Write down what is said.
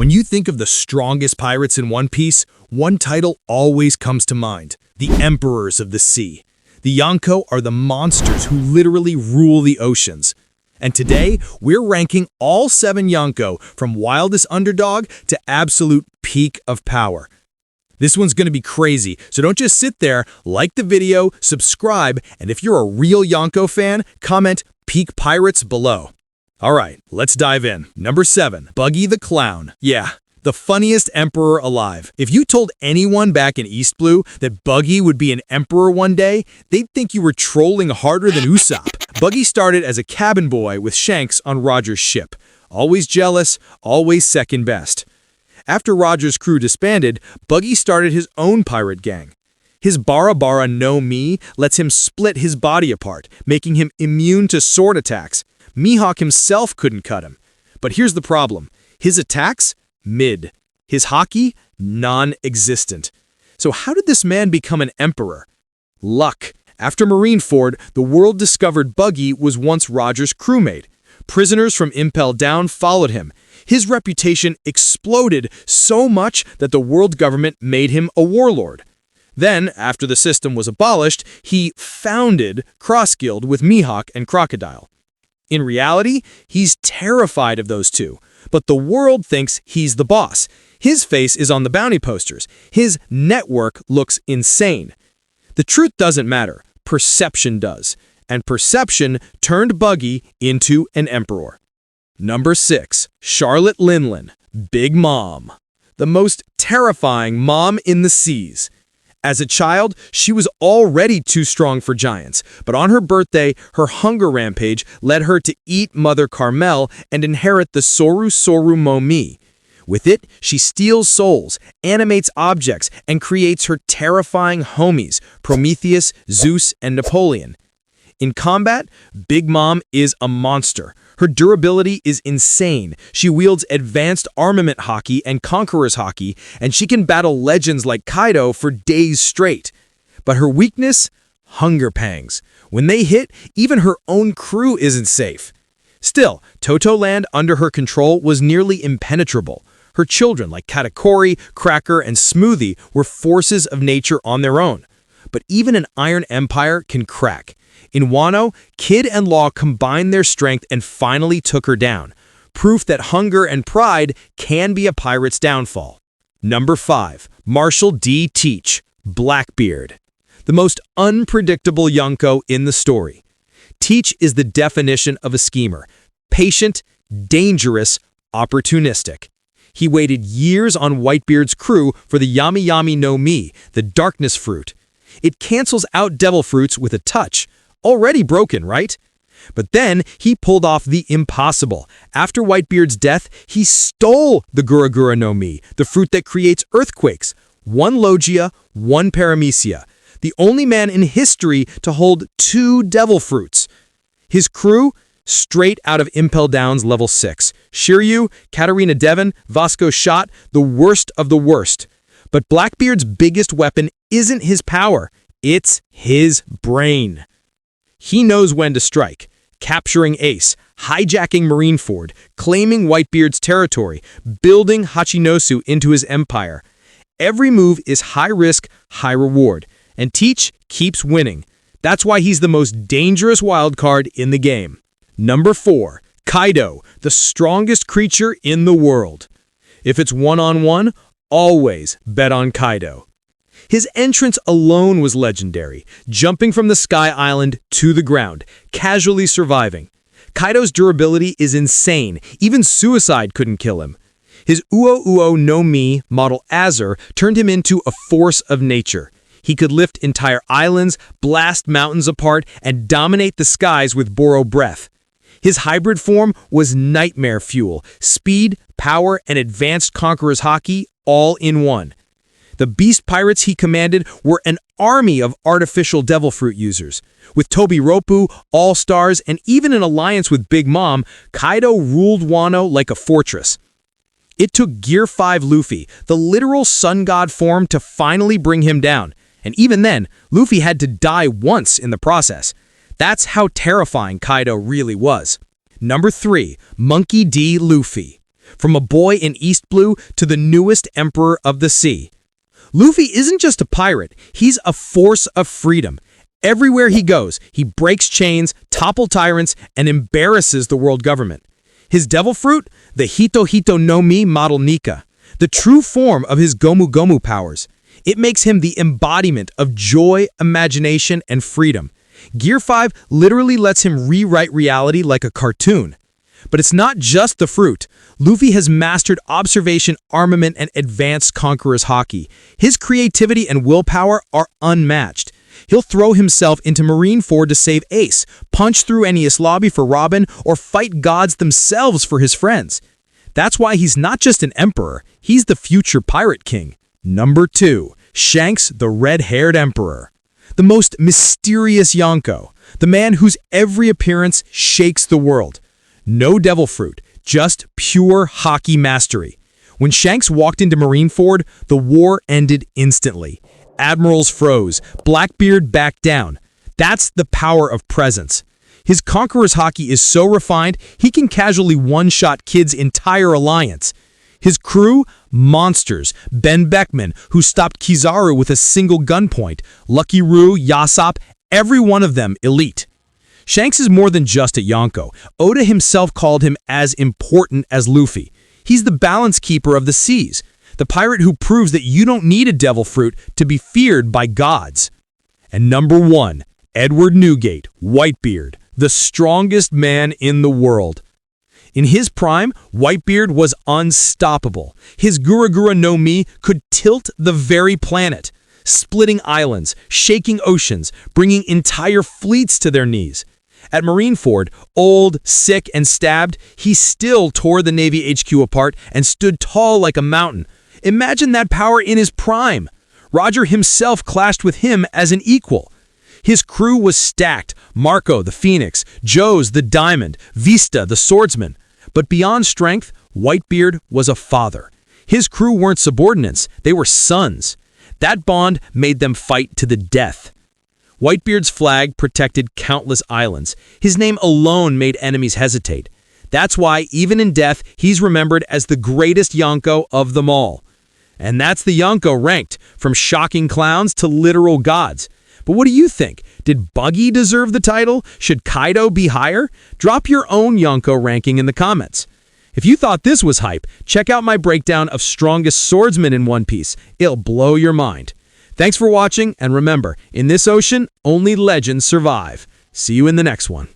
When you think of the strongest pirates in One Piece, one title always comes to mind: the Emperors of the Sea. The Yonko are the monsters who literally rule the oceans. And today, we're ranking all 7 Yonko from wildest underdog to absolute peak of power. This one's going to be crazy, so don't just sit there, like the video, subscribe, and if you're a real Yonko fan, comment Peak Pirates below. Alright, let's dive in. Number 7, Buggy the Clown. Yeah, the funniest emperor alive. If you told anyone back in East Blue that Buggy would be an emperor one day, they'd think you were trolling harder than Usopp. Buggy started as a cabin boy with Shanks on Roger's ship. Always jealous, always second best. After Roger's crew disbanded, Buggy started his own pirate gang. His Bara Bara no Mi lets him split his body apart, making him immune to sword attacks. Mihawk himself couldn't cut him. But here's the problem. His attacks? Mid. His hockey? Non-existent. So how did this man become an emperor? Luck. After Marineford, the world discovered Buggy was once Roger's crewmate. Prisoners from Impel Down followed him. His reputation exploded so much that the world government made him a warlord. Then, after the system was abolished, he founded Cross Guild with Mihawk and Crocodile. In reality, he's terrified of those two, but the world thinks he's the boss. His face is on the bounty posters. His network looks insane. The truth doesn't matter. Perception does. And perception turned Buggy into an emperor. Number 6, Charlotte Linlin, Big Mom. The most terrifying mom in the seas. As a child, she was already too strong for giants, but on her birthday, her hunger rampage led her to eat Mother Carmel and inherit the Soru Soru Mo Mi. With it, she steals souls, animates objects, and creates her terrifying homies, Prometheus, Zeus, and Napoleon. In combat, Big Mom is a monster. Her durability is insane. She wields advanced armament hockey and conqueror's hockey, and she can battle legends like Kaido for days straight. But her weakness? Hunger pangs. When they hit, even her own crew isn't safe. Still, Toto Land under her control was nearly impenetrable. Her children like Katakuri, Cracker, and Smoothie were forces of nature on their own. But even an Iron Empire can crack. In Wano, Kid and Law combined their strength and finally took her down. Proof that hunger and pride can be a pirate's downfall. Number 5, Marshall D. Teach, Blackbeard. The most unpredictable Yonko in the story. Teach is the definition of a schemer. Patient, dangerous, opportunistic. He waited years on Whitebeard's crew for the Yami Yami no Mi, the darkness fruit. It cancels out devil fruits with a touch. Already broken, right? But then he pulled off the impossible. After Whitebeard's death, he stole the Gura Gura no Mi, the fruit that creates earthquakes. 1 Logia, 1 Paramecia. The only man in history to hold 2 devil fruits. His crew? Straight out of Impel Down's level 6. Shiryu, Katarina Devon, Vasco Shot, the worst of the worst. But Blackbeard's biggest weapon isn't his power. It's his brain. He knows when to strike, capturing Ace, hijacking Marineford, claiming Whitebeard's territory, building Hachinosu into his empire. Every move is high risk, high reward, and Teach keeps winning. That's why he's the most dangerous wildcard in the game. Number 4, Kaido, the strongest creature in the world. If it's one-on-one, always bet on Kaido. His entrance alone was legendary, jumping from the Sky Island to the ground, casually surviving. Kaido's durability is insane, even suicide couldn't kill him. His Uo Uo no Mi, model Azur, turned him into a force of nature. He could lift entire islands, blast mountains apart, and dominate the skies with Boro breath. His hybrid form was nightmare fuel, speed, power, and advanced conqueror's hockey all in one. The beast pirates he commanded were an army of artificial devil fruit users. With Tobi Roppu, All-Stars, and even an alliance with Big Mom, Kaido ruled Wano like a fortress. It took Gear 5 Luffy, the literal sun god form, to finally bring him down. And even then, Luffy had to die once in the process. That's how terrifying Kaido really was. Number 3, Monkey D. Luffy. from a boy in East Blue to the newest emperor of the sea. Luffy isn't just a pirate, he's a force of freedom. Everywhere he goes, he breaks chains, topples tyrants, and embarrasses the world government. His devil fruit? The Hito Hito no Mi model Nika, the true form of his Gomu Gomu powers. It makes him the embodiment of joy, imagination, and freedom. Gear 5 literally lets him rewrite reality like a cartoon. But it's not just the fruit. Luffy has mastered observation, armament, and advanced conqueror's haki. His creativity and willpower are unmatched. He'll throw himself into Marineford to save Ace, punch through Enies Lobby for Robin, or fight gods themselves for his friends. That's why he's not just an emperor, he's the future pirate king. Number 2. Shanks, the red-haired emperor. The most mysterious Yonko, the man whose every appearance shakes the world. No devil fruit, just pure haki mastery. When Shanks walked into Marineford, the war ended instantly. Admirals froze, Blackbeard backed down. That's the power of presence. His conqueror's haki is so refined, he can casually one-shot Kid's entire alliance. His crew? Monsters. Ben Beckman, who stopped Kizaru with a single gunpoint. Lucky Roo, Yasop, every one of them elite. Shanks is more than just a Yonko. Oda himself called him as important as Luffy. He's the balance keeper of the seas, the pirate who proves that you don't need a devil fruit to be feared by gods. And number 1, Edward Newgate, Whitebeard, the strongest man in the world. In his prime, Whitebeard was unstoppable. His Gura Gura no Mi could tilt the very planet, splitting islands, shaking oceans, bringing entire fleets to their knees. At Marineford, old, sick, and stabbed, he still tore the Navy HQ apart and stood tall like a mountain. Imagine that power in his prime. Roger himself clashed with him as an equal. His crew was stacked: Marco, the Phoenix, Joes, the Diamond, Vista, the Swordsman. But beyond strength, Whitebeard was a father. His crew weren't subordinates, they were sons. That bond made them fight to the death. Whitebeard's flag protected countless islands. His name alone made enemies hesitate. That's why, even in death, he's remembered as the greatest Yonko of them all. And that's the Yonko ranked, from shocking clowns to literal gods. But what do you think? Did Buggy deserve the title? Should Kaido be higher? Drop your own Yonko ranking in the comments. If you thought this was hype, check out my breakdown of strongest swordsmen in One Piece. It'll blow your mind. Thanks for watching, and remember, in this ocean, only legends survive. See you in the next one.